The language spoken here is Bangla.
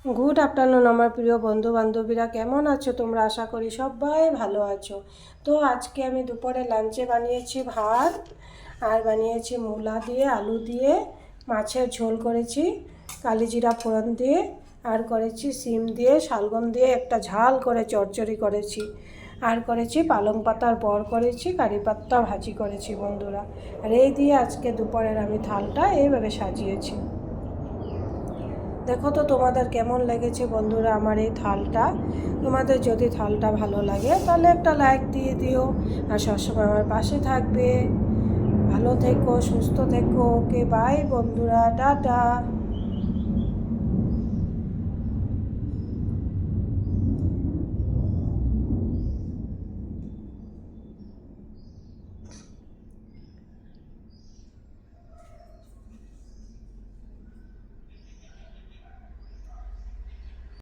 গুড আফটারনুন আমার প্রিয় বন্ধু বান্ধবীরা, কেমন আছো তোমরা? আশা করি সবাই ভালো আছো। তো আজকে আমি দুপুরে লাঞ্চে বানিয়েছি ভাত, আর বানিয়েছি মূলা দিয়ে আলু দিয়ে মাছের ঝোল করেছি, কালিজিরা ফোড়ন দিয়ে, আর করেছি সিম দিয়ে শালগম দিয়ে একটা ঝাল করে চচ্চড়ি করেছি, আর করেছি পালং পাতার বড় করেছি, কারি পাত্তা ভাজি করেছি বন্ধুরা। আর এই দিয়ে আজকে দুপুরের আমি থালটা এইভাবে সাজিয়েছি। দেখো তো তোমাদের কেমন লেগেছে বন্ধুরা আমার এই থালটা। তোমাদের যদি থালটা ভালো লাগে তাহলে একটা লাইক দিয়ে দিও, আর সবসময় আমার পাশে থাকবে। ভালো থেকো, সুস্থ থেকো। ওকে বাই বন্ধুরা, টাটা।